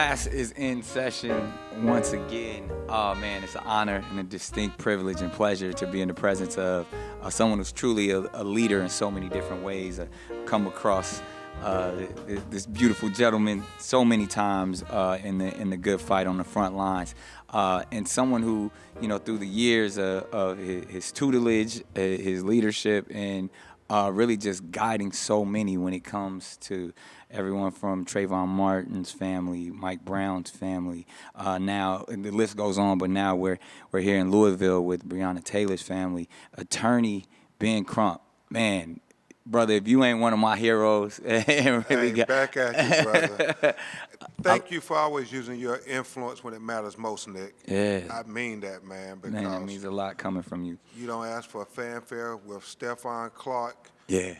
Class is in session once again. Oh man, it's an honor and a distinct privilege and pleasure to be in the presence of someone who's truly a leader in so many different ways. Come across this beautiful gentleman so many times in the good fight on the front lines, and someone who, through the years of his tutelage, his leadership, and really just guiding so many when it comes to everyone from Trayvon Martin's family, Mike Brown's family. Now, and the list goes on, but now we're here in Louisville with Breonna Taylor's family. Attorney Ben Crump. Man, brother, if you ain't one of my heroes, really back at you, brother. Thank you for always using your influence when it matters most, Nick. Yeah. I mean that, man, because that means a lot coming from you. You don't ask for a fanfare with Stephon Clark. Yeah.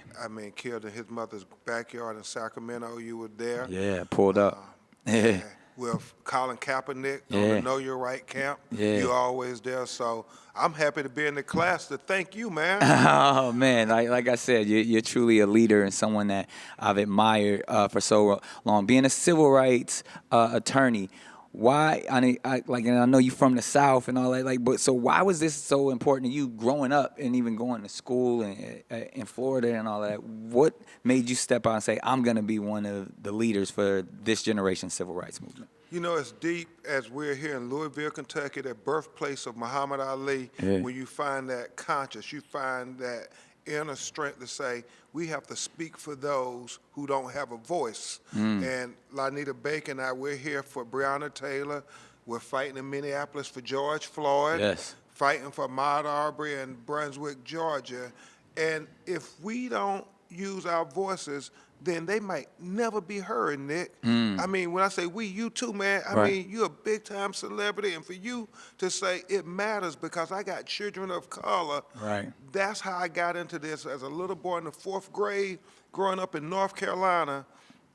Killed in his mother's backyard in Sacramento. You were there. Yeah, pulled up. Yeah. With Colin Kaepernick on the Know Your Right camp. Yeah. You're always there. So I'm happy to be in the class to thank you, man. Oh, man. Like I said, you're truly a leader and someone that I've admired for so long. Being a civil rights attorney, why? And I know you're from the South and all that. But so why was this so important to you growing up and even going to school in Florida and all that? What made you step out and say, I'm going to be one of the leaders for this generation's civil rights movement? It's deep as we're here in Louisville, Kentucky, the birthplace of Muhammad Ali. Yeah. When you find that conscience, you find that inner strength to say, we have to speak for those who don't have a voice. And Lanita Baker and I, we're here for Breonna Taylor. We're fighting in Minneapolis for George Floyd. Yes. Fighting for Ahmaud Arbery in Brunswick, Georgia. And if we don't use our voices, then they might never be heard, Nick. I mean, when I say we, you too, man. I mean, you're a big-time celebrity, and for you to say it matters because I got children of color, that's how I got into this as a little boy in the 4th grade, growing up in North Carolina.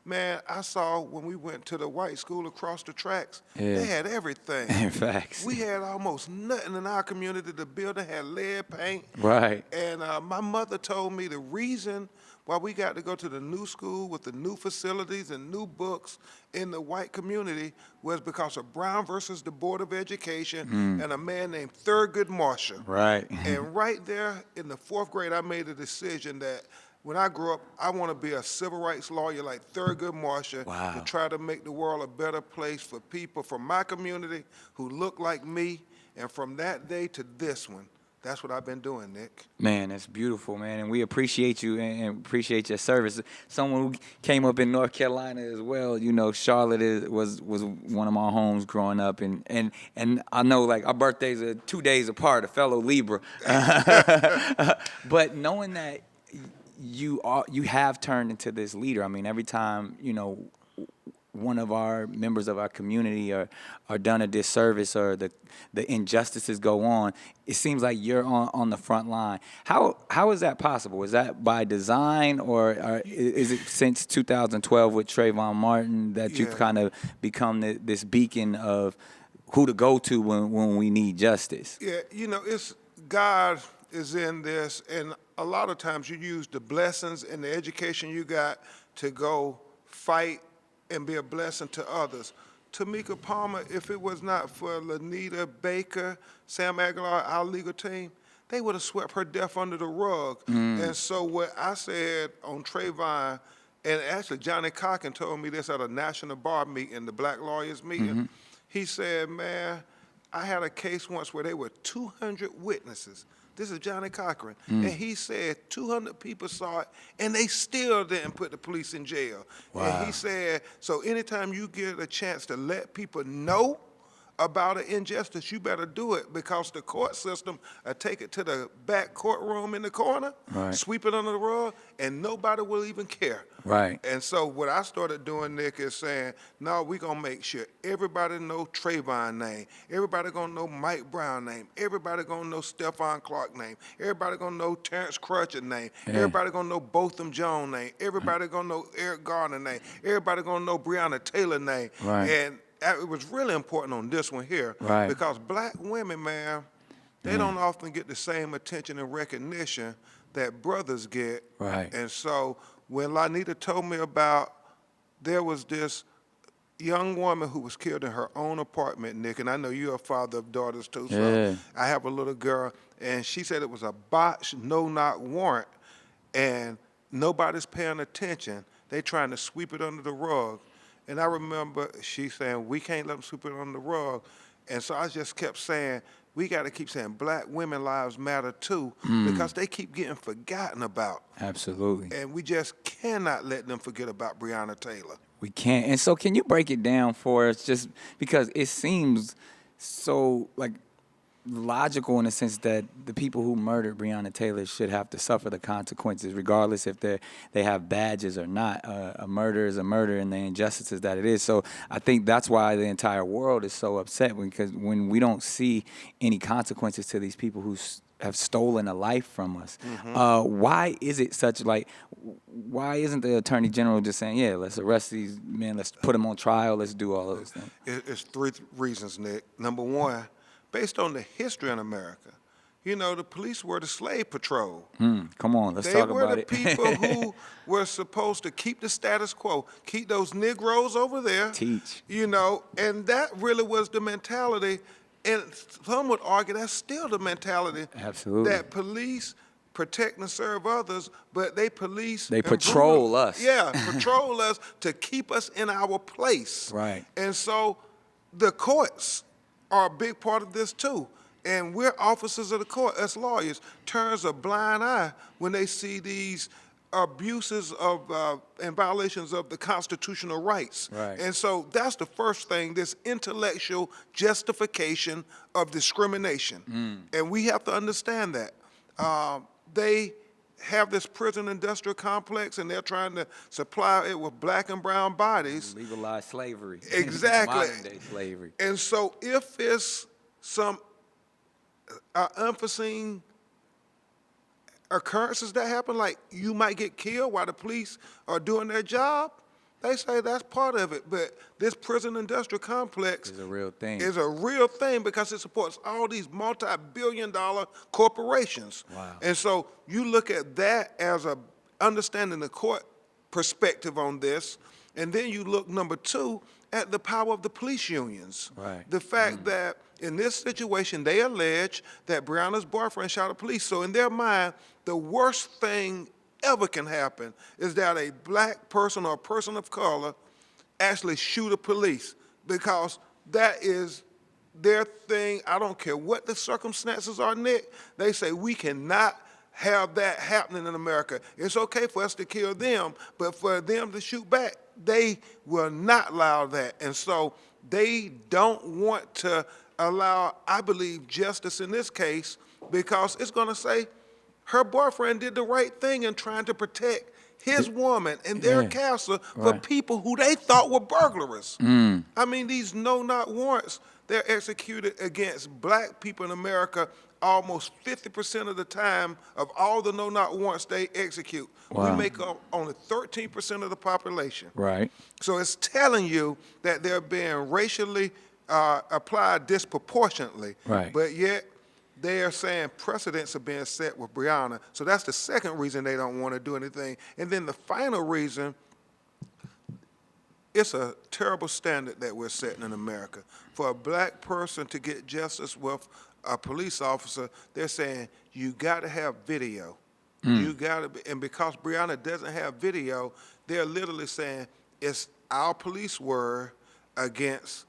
Man, I saw when we went to the white school across the tracks, they had everything. Facts. We had almost nothing in our community. The building had lead paint. Right. And my mother told me the reason why we got to go to the new school with the new facilities and new books in the white community was because of Brown versus the Board of Education and a man named Thurgood Marshall. Right. And right there in the 4th grade, I made a decision that when I grow up, I want to be a civil rights lawyer like Thurgood Marshall to try to make the world a better place for people from my community who look like me. And from that day to this one, that's what I've been doing, Nick. Man, that's beautiful, man. And we appreciate you and appreciate your service. Someone who came up in North Carolina as well, Charlotte was one of my homes growing up. And I know, like, our birthdays are 2 days apart, a fellow Libra. But knowing that you have turned into this leader. I mean, every time, one of our members of our community are done a disservice or the injustices go on, it seems like you're on the front line. How is that possible? Is that by design or is it since 2012 with Trayvon Martin that you've kind of become this beacon of who to go to when we need justice? Yeah, it's God is in this, and a lot of times you use the blessings and the education you got to go fight and be a blessing to others. Tamika Palmer, if it was not for Lanita Baker, Sam Aguilar, our legal team, they would have swept her death under the rug. And so what I said on Trayvon, and actually Johnny Cochran told me this at a national bar meeting, the Black Lawyers meeting. He said, man, I had a case once where there were 200 witnesses. This is Johnny Cochran. And he said 200 people saw it, and they still didn't put the police in jail. Wow. And he said, so anytime you get a chance to let people know about an injustice, you better do it because the court system take it to the back courtroom in the corner, sweep it under the rug, and nobody will even care. Right. And so what I started doing, Nick, is saying, no, we're going to make sure everybody know Trayvon name. Everybody going to know Mike Brown name. Everybody going to know Stephon Clark name. Everybody going to know Terrence Crutcher name. Everybody going to know Botham Jones name. Everybody going to know Eric Garner name. Everybody going to know Breonna Taylor name. And it was really important on this one here because black women, man, they don't often get the same attention and recognition that brothers get. And so when Lanita told me about there was this young woman who was killed in her own apartment, Nick, and I know you're a father of daughters too, so Yeah. I have a little girl, and she said it was a botched, no-knock warrant, and nobody's paying attention. They trying to sweep it under the rug. And I remember she saying, we can't let them sweep it under the rug. And so I just kept saying, we got to keep saying black women lives matter too, because they keep getting forgotten about. Absolutely. And we just cannot let them forget about Breonna Taylor. We can't. And so can you break it down for us, just because it seems so like logical in the sense that the people who murdered Breonna Taylor should have to suffer the consequences, regardless if they have badges or not. A murder is a murder, and the injustices that it is. So I think that's why the entire world is so upset, because when we don't see any consequences to these people who have stolen a life from us, why is it such like? Why isn't the Attorney General just saying, yeah, let's arrest these men, let's put them on trial, let's do all of those things? It's three reasons, Nick. Number one, based on the history in America, you know, the police were the slave patrol. Come on, let's talk about it. They were the people who were supposed to keep the status quo, keep those Negroes over there. Teach. You know, and that really was the mentality. And some would argue that's still the mentality. Absolutely. That police protect and serve others, but they police. They and patrol us. Yeah, patrol us to keep us in our place. Right. And so the courts are a big part of this too. And we're officers of the court, us lawyers, turns a blind eye when they see these abuses of and violations of the constitutional rights. Right. And so that's the first thing, this intellectual justification of discrimination. And we have to understand that. They have this prison industrial complex, and they're trying to supply it with black and brown bodies. Legalize slavery. Exactly. Modern day slavery. And so if it's some unforeseen occurrences that happen, like you might get killed while the police are doing their job, they say that's part of it. But this prison industrial complex It's a real thing. is a real thing because it supports all these multi-billion-dollar corporations. Wow. And so you look at that as a understanding the court perspective on this, and then you look, number two, at the power of the police unions. Right. The fact that in this situation, they allege that Breonna's boyfriend shot a police. So in their mind, the worst thing ever can happen is that a black person or a person of color actually shoot a police, because that is their thing. I don't care what the circumstances are, Nick. They say we cannot have that happening in America. It's okay for us to kill them, but for them to shoot back, they will not allow that. And so they don't want to allow, I believe, justice in this case, because it's going to say her boyfriend did the right thing in trying to protect his woman and their castle for Right. people who they thought were burglars. I mean, these no-knock warrants, they're executed against black people in America almost 50% of the time of all the no-knock warrants they execute. Wow. We make up only 13% of the population. Right. So it's telling you that they're being racially applied disproportionately. Right. But yet they are saying precedents are being set with Breonna. So that's the second reason they don't want to do anything. And then the final reason, it's a terrible standard that we're setting in America. For a black person to get justice with a police officer, they're saying you got to have video. You got to be, and because Breonna doesn't have video, they're literally saying it's our police word against,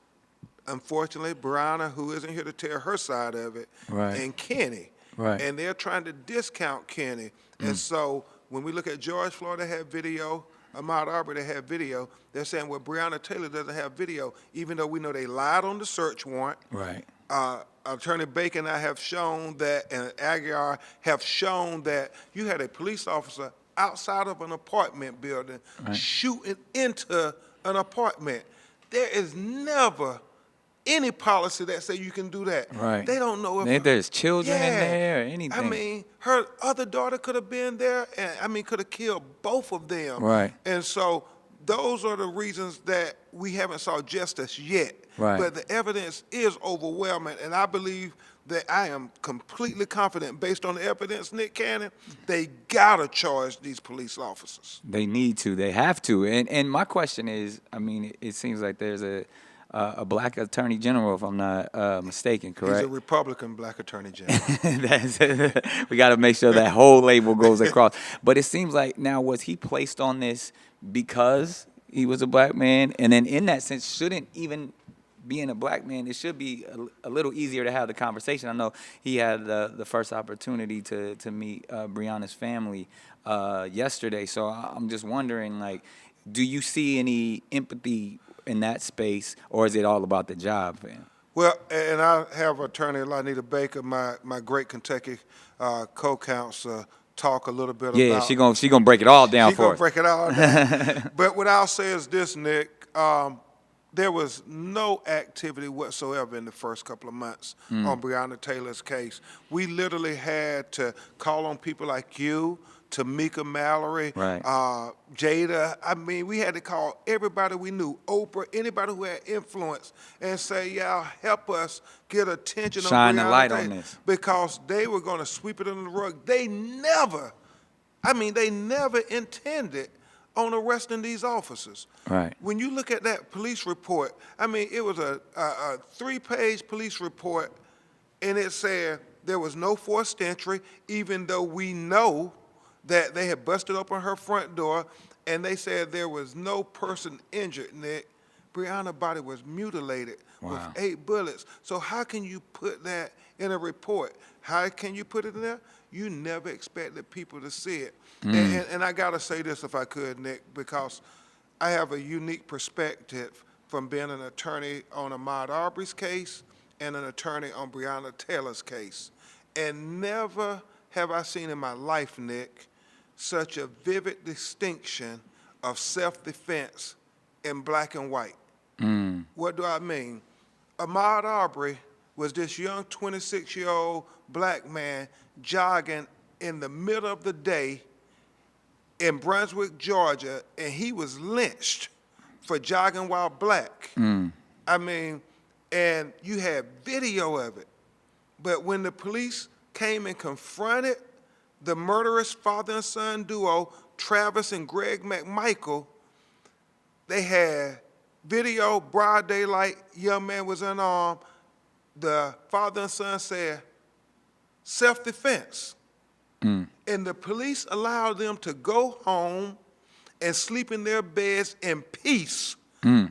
unfortunately, Breonna, who isn't here to tell her side of it, Right. and Kenny. Right. And they're trying to discount Kenny. And so when we look at George Floyd, they have video. Ahmaud Arbery, they have video. They're saying, well, Breonna Taylor doesn't have video, even though we know they lied on the search warrant. Right. Attorney Bacon and I have shown that, and Aguiar have shown that you had a police officer outside of an apartment building shooting into an apartment. There is never any policy that say you can do that. Right. They don't know if There's children in there or anything. I mean, her other daughter could have been there, and could have killed both of them. Right. And so those are the reasons that we haven't saw justice yet. Right. But the evidence is overwhelming, and I believe that I am completely confident, based on the evidence, Nick Cannon, they gotta charge these police officers. They need to. They have to. And my question is, I mean, it seems like there's a black attorney general, if I'm not mistaken, correct? He's a Republican black attorney general. We got to make sure that whole label goes across. But it seems like now, was he placed on this because he was a black man? And then in that sense, shouldn't even being a black man, it should be a little easier to have the conversation. I know he had the first opportunity to meet Breonna's family yesterday. So I'm just wondering, like, do you see any empathy in that space, or is it all about the job, man? Well, and I have Attorney Lanita Baker, my great Kentucky co-counsel, talk a little bit about. Yeah, she gonna break it all down for us. She gonna break it all down. But what I'll say is this, Nick. There was no activity whatsoever in the first couple of months on Breonna Taylor's case. We literally had to call on people like you, Tamika Mallory, right. Jada. I mean, we had to call everybody we knew, Oprah, anybody who had influence, and say, y'all help us get attention on Breonna Shine the light Taylor, on this. because they were going to sweep it under the rug. They never intended on arresting these officers. Right. When you look at that police report, I mean, it was a 3-page police report, and it said there was no forced entry, even though we know that they had busted open her front door, and they said there was no person injured, Nick. Breonna's body was mutilated with 8 bullets. So how can you put that in a report? How can you put it in there? You never expected people to see it. And I got to say this, if I could, Nick, because I have a unique perspective from being an attorney on Ahmaud Arbery's case and an attorney on Breonna Taylor's case. And never have I seen in my life, Nick, such a vivid distinction of self-defense in black and white. What do I mean? Ahmaud Arbery was this young 26-year-old black man jogging in the middle of the day in Brunswick, Georgia, and he was lynched for jogging while black. I mean, and you have video of it. But when the police came and confronted the murderous father and son duo, Travis and Greg McMichael, they had video, broad daylight, young man was unarmed. The father and son said, self-defense. And the police allowed them to go home and sleep in their beds in peace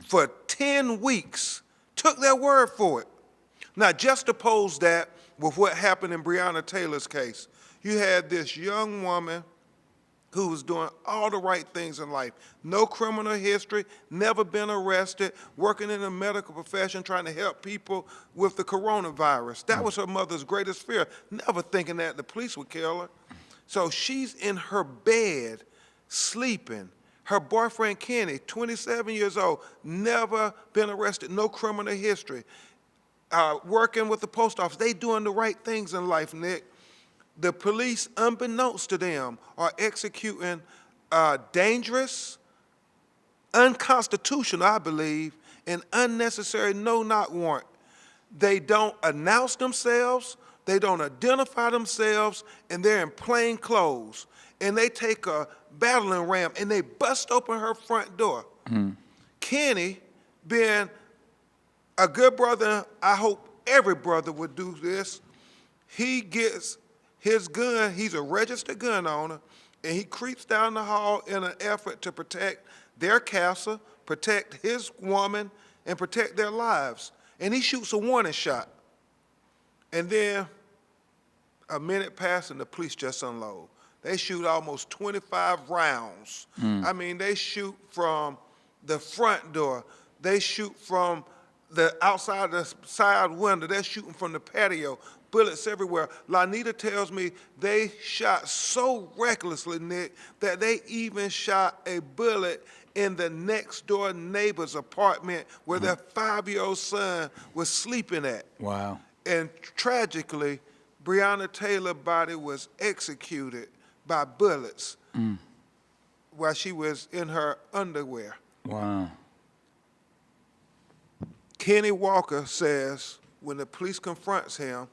for 10 weeks. Took their word for it. Now, juxtapose that with what happened in Breonna Taylor's case. You had this young woman who was doing all the right things in life. No criminal history, never been arrested, working in the medical profession, trying to help people with the coronavirus. That was her mother's greatest fear, never thinking that the police would kill her. So she's in her bed, sleeping. Her boyfriend, Kenny, 27 years old, never been arrested, no criminal history. Working with the post office. They doing the right things in life, Nick. The police, unbeknownst to them, are executing dangerous, unconstitutional, I believe, and unnecessary no-knock warrant. They don't announce themselves, they don't identify themselves, and they're in plain clothes. And they take a battering ram and they bust open her front door. Kenny, being a good brother, I hope every brother would do this, he gets his gun, he's a registered gun owner, and he creeps down the hall in an effort to protect their castle, protect his woman, and protect their lives. And he shoots a warning shot. And then a minute passes and the police just unload. They shoot almost 25 rounds. I mean, they shoot from the front door. They shoot from the outside the side window. They're shooting from the patio. Bullets everywhere. Lanita tells me they shot so recklessly, Nick, that they even shot a bullet in the next door neighbor's apartment where their 5-year-old son was sleeping at. Wow. And tragically, Breonna Taylor's body was executed by bullets while she was in her underwear. Wow. Kenny Walker says when the police confronts him,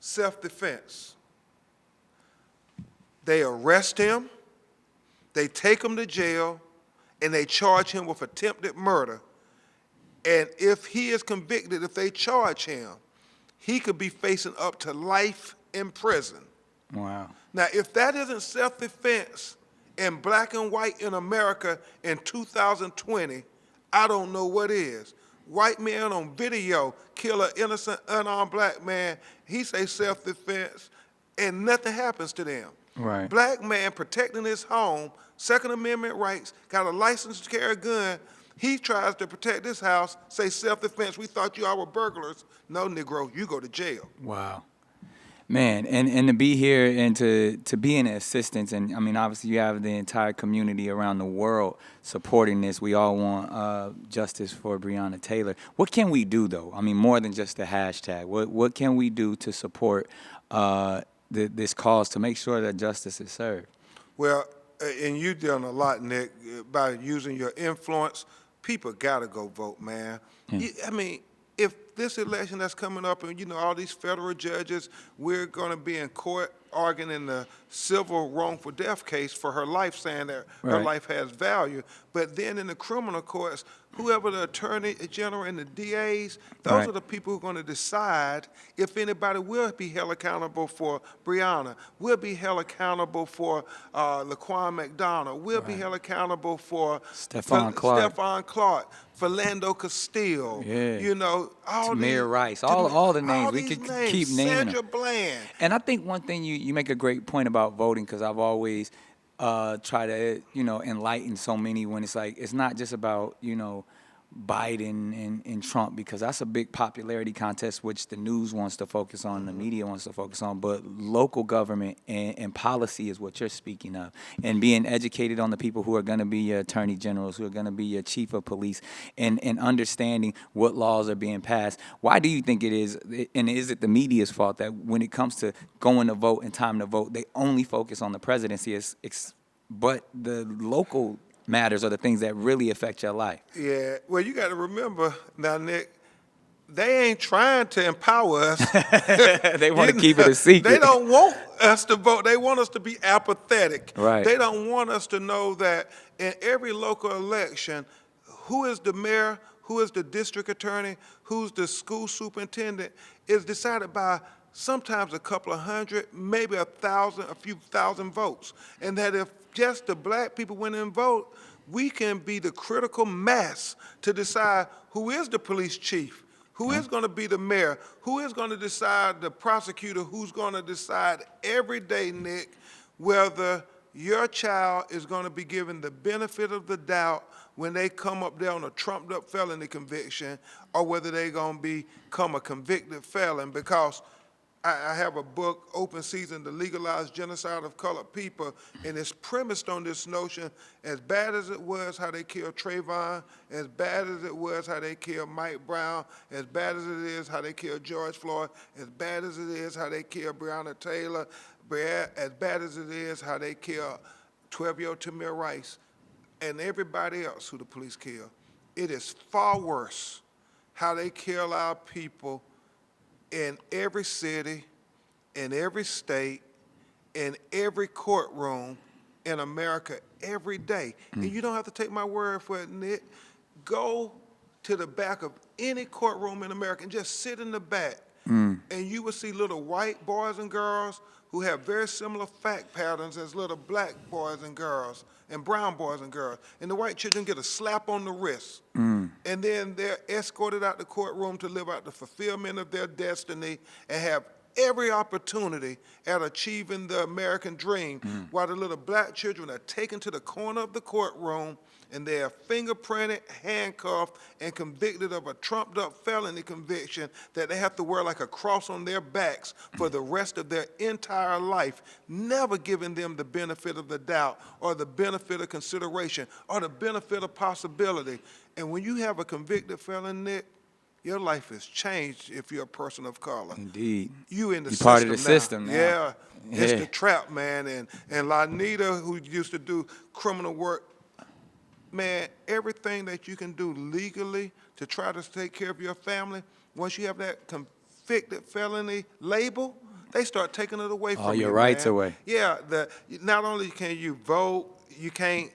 self-defense. They arrest him, they take him to jail, and they charge him with attempted murder. And if he is convicted, if they charge him, he could be facing up to life in prison. Wow. Now, if that isn't self-defense in black and white in America in 2020, I don't know what is. White man on video kill an innocent, unarmed black man. He say self-defense, and nothing happens to them. Right. Black man protecting his home, Second Amendment rights, got a license to carry a gun. He tries to protect his house, say self-defense. We thought you all were burglars. No, Negro, you go to jail. Wow. Man, and to be here and to be in assistance, and I mean, obviously you have the entire community around the world supporting this. We all want justice for Breonna Taylor. What can we do, though? I mean, more than just a hashtag. What can we do to support this cause to make sure that justice is served? Well, and you've done a lot, Nick, by using your influence. People got to go vote, man. Yeah. I mean, if this election that's coming up and, all these federal judges, we're going to be in court arguing in the civil wrongful death case for her life, saying that her Right. life has value. But then in the criminal courts, whoever the attorney general and the DAs, those Right. are the people who are going to decide if anybody will be held accountable for Breonna, will be held accountable for Laquan McDonald, will be Right. held accountable for Stephon Clark. Stephon Clark, Philando Castile, Yeah. all Tamir these, Rice, all the names. all We these could names, keep naming Sandra them. Bland. And I think one thing you make a great point about voting, because I've always tried to enlighten so many when it's like it's not just about Biden and Trump, because that's a big popularity contest which the news wants to focus on, the media wants to focus on, but local government and policy is what you're speaking of, and being educated on the people who are going to be your attorney generals, who are going to be your chief of police, and understanding what laws are being passed. Why do you think it is, and is it the media's fault that when it comes to going to vote and time to vote, they only focus on the presidency, but the local matters are the things that really affect your life? Yeah, well, you got to remember now, Nick, they ain't trying to empower us. They want to keep it a secret. They don't want us to vote. They want us to be apathetic. Right. They don't want us to know that in every local election, who is the mayor, who is the district attorney, who's the school superintendent, is decided by sometimes a couple of hundred, maybe a few thousand votes. And that if just the black people went and vote, we can be the critical mass to decide who is the police chief, who is going to be the mayor, who is going to decide the prosecutor, who's going to decide every day, Nick, whether your child is going to be given the benefit of the doubt when they come up there on a trumped-up felony conviction, or whether they're going to become a convicted felon. Because I have a book, Open Season, to Legalize Genocide of Colored People, and it's premised on this notion, as bad as it was how they killed Trayvon, as bad as it was how they killed Mike Brown, as bad as it is how they killed George Floyd, as bad as it is how they killed Breonna Taylor, as bad as it is how they killed 12-year-old Tamir Rice, and everybody else who the police killed. It is far worse how they kill our people in every city, in every state, in every courtroom in America every day. And you don't have to take my word for it, Nick. Go to the back of any courtroom in America and just sit in the back, and you will see little white boys and girls who have very similar fact patterns as little black boys and girls and brown boys and girls. And the white children get a slap on the wrist. And then they're escorted out the courtroom to live out the fulfillment of their destiny and have every opportunity at achieving the American dream, while the little black children are taken to the corner of the courtroom and they are fingerprinted, handcuffed, and convicted of a trumped-up felony conviction that they have to wear like a cross on their backs for the rest of their entire life, never giving them the benefit of the doubt or the benefit of consideration or the benefit of possibility. And when you have a convicted felon, Nick, your life has changed if you're a person of color. Indeed. You in the You're system part of the now. system now. Yeah. It's Yeah. the trap, man. And Lanita, who used to do criminal work, man, everything that you can do legally to try to take care of your family, once you have that convicted felony label, they start taking it away from you. All your rights man. away. Yeah, not only can you vote, you can't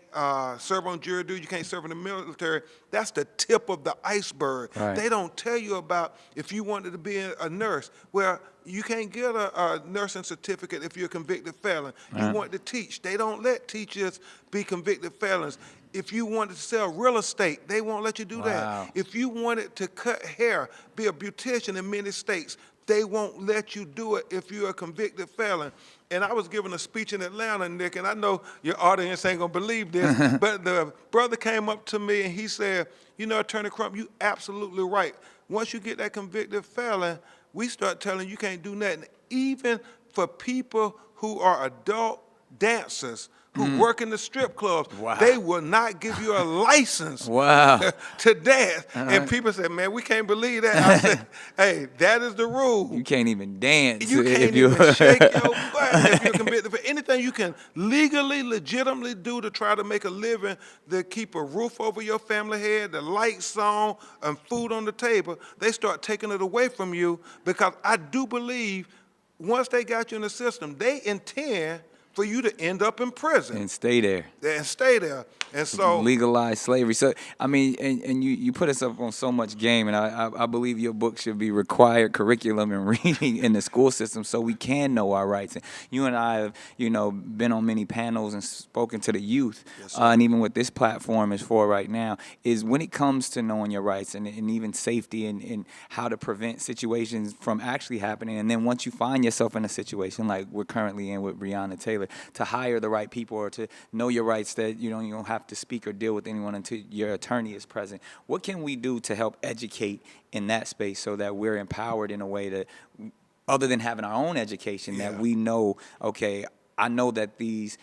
serve on jury duty, you can't serve in the military. That's the tip of the iceberg. Right. They don't tell you about if you wanted to be a nurse. Well, you can't get a nursing certificate if you're a convicted felon. You want to teach. They don't let teachers be convicted felons. If you wanted to sell real estate, they won't let you do that. If you wanted to cut hair, be a beautician in many states, they won't let you do it if you're a convicted felon. And I was giving a speech in Atlanta, Nick, and I know your audience ain't gonna believe this, but the brother came up to me and he said, you know, Attorney Crump, you absolutely right. Once you get that convicted felon, we start telling you can't do nothing. Even for people who are adult dancers, who work in the strip clubs, they will not give you a license to dance. And people say, man, we can't believe that. I said, hey, that is the rule. You can't even dance. You can't even shake your butt if you're convicted for anything you can legally, legitimately do to try to make a living, to keep a roof over your family head, the lights on, and food on the table. They start taking it away from you because I do believe once they got you in the system, they intend for you to end up in prison. And stay there. And stay there. And so legalize slavery. So I mean, and you put us up on so much game, and I believe your book should be required curriculum and reading in the school system so we can know our rights. And you and I have, you know, been on many panels and spoken to the youth, and even what this platform is for right now is when it comes to knowing your rights and even safety and how to prevent situations from actually happening. And then once you find yourself in a situation like we're currently in with Breonna Taylor, to hire the right people or to know your rights, that you don't have to speak or deal with anyone until your attorney is present. What can we do to help educate in that space so that we're empowered in a way that, other than having our own education, that we know, okay, I know that these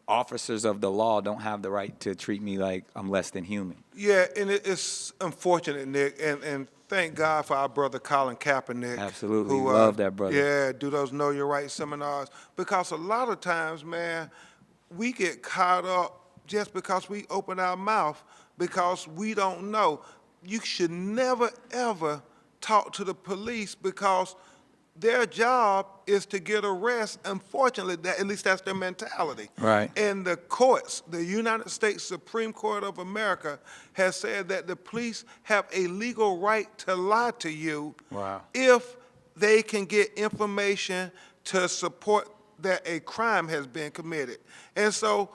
officers of the law don't have the right to treat me like I'm less than human. Yeah, and it's unfortunate, Nick, and thank God for our brother Colin Kaepernick. Absolutely, love that brother. Yeah, do those Know Your Rights seminars, because a lot of times, man, we get caught up just because we open our mouth because we don't know. You should never, ever talk to the police because their job is to get arrested. Unfortunately, at least that's their mentality. Right. And the courts, the United States Supreme Court of America, has said that the police have a legal right to lie to you if they can get information to support that a crime has been committed. And so,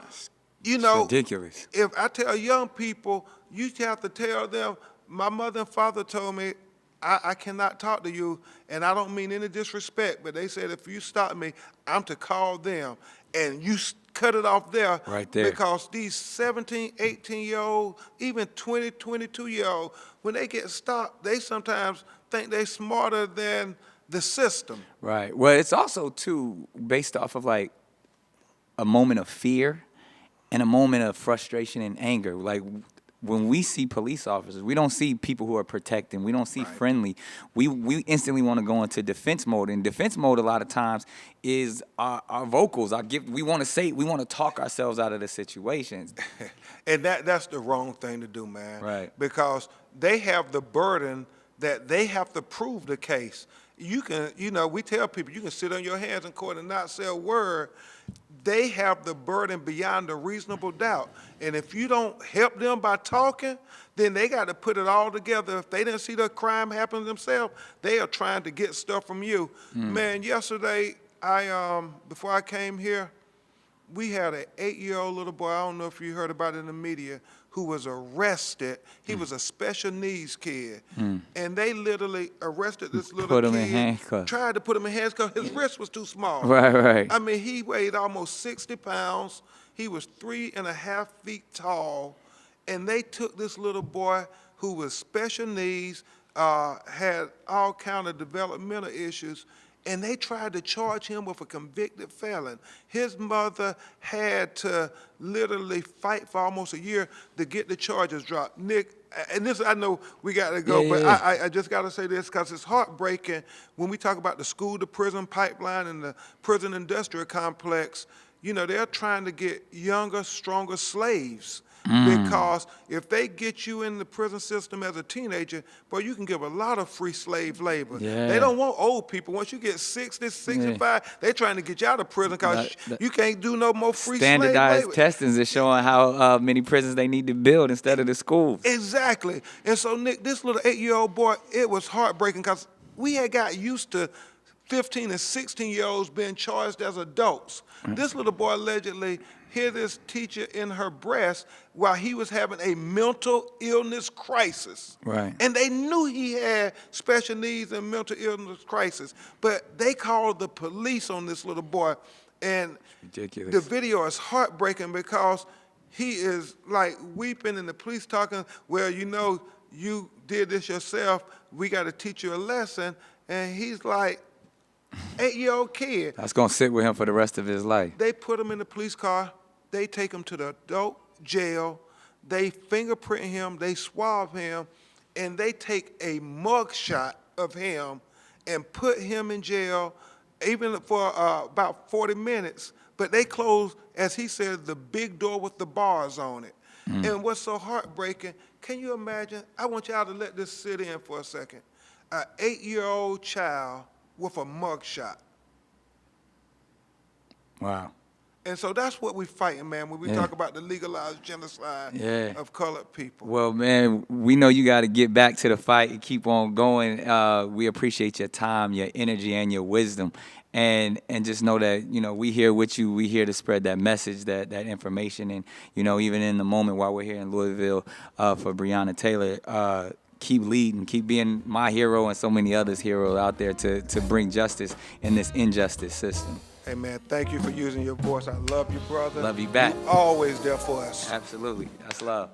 you know, ridiculous. If I tell young people, you have to tell them, my mother and father told me, I cannot talk to you, and I don't mean any disrespect, but they said if you stop me, I'm to call them. And you cut it off there. Right there. Because these 17, 18-year-old, even 20, 22-year-old, when they get stopped, they sometimes think they're smarter than the system. Right. Well, it's also, too, based off of, like, a moment of fear and a moment of frustration and anger. Like, when we see police officers, we don't see people who are protecting. We don't see friendly. We instantly want to go into defense mode. And defense mode, a lot of times, is our vocals. We want to talk ourselves out of the situations. And that's the wrong thing to do, man. Right. Because they have the burden that they have to prove the case. You can, we tell people you can sit on your hands in court and not say a word. They have the burden beyond a reasonable doubt. And if you don't help them by talking, then they got to put it all together. If they didn't see the crime happen themselves, they are trying to get stuff from you. Man, yesterday, before I came here, we had an 8-year-old little boy, I don't know if you heard about it in the media, who was arrested. He was a special needs kid. And they literally arrested this little Put kid. him in handcuffs. Tried to put him in handcuffs. His wrist was too small. Right. I mean, he weighed almost 60 pounds. He was 3.5 feet tall. And they took this little boy who was special needs, had all kind of developmental issues, and they tried to charge him with a convicted felon. His mother had to literally fight for almost a year to get the charges dropped. Nick, and this, I know we got to go, but I just got to say this because it's heartbreaking when we talk about the school-to-prison pipeline and the prison industrial complex. They're trying to get younger, stronger slaves. Because if they get you in the prison system as a teenager, boy, you can give a lot of free slave labor. Yeah. They don't want old people. Once you get 60, 65, they're trying to get you out of prison because you can't do no more free slave labor. Standardized testings is showing how many prisons they need to build instead of the schools. Exactly. And so, Nick, this little 8-year-old boy, it was heartbreaking because we had got used to 15 and 16-year-olds being charged as adults. This little boy allegedly hit his teacher in her breast while he was having a mental illness crisis. Right. And they knew he had special needs and mental illness crisis, but they called the police on this little boy. And ridiculous. The video is heartbreaking because he is like weeping and the police talking, well, you know, you did this yourself. We got to teach you a lesson. And he's like, 8-year-old kid. That's going to sit with him for the rest of his life. They put him in the police car. They take him to the adult jail. They fingerprint him. They swab him. And they take a mug shot of him and put him in jail even for about 40 minutes. But they closed, as he said, the big door with the bars on it. And what's so heartbreaking, can you imagine? I want y'all to let this sit in for a second. An 8-year-old child with a mug shot. Wow. And so that's what we're fighting, man, when we talk about the legalized genocide of colored people. Well, man, we know you got to get back to the fight and keep on going. We appreciate your time, your energy, and your wisdom. And just know that, you know, we here with you. We here to spread that message, that information. And, you know, even in the moment while we're here in Louisville for Breonna Taylor, keep leading, keep being my hero and so many others' heroes out there to bring justice in this injustice system. Hey, man, thank you for using your voice. I love you, brother. Love you back. You're always there for us. Absolutely. That's love.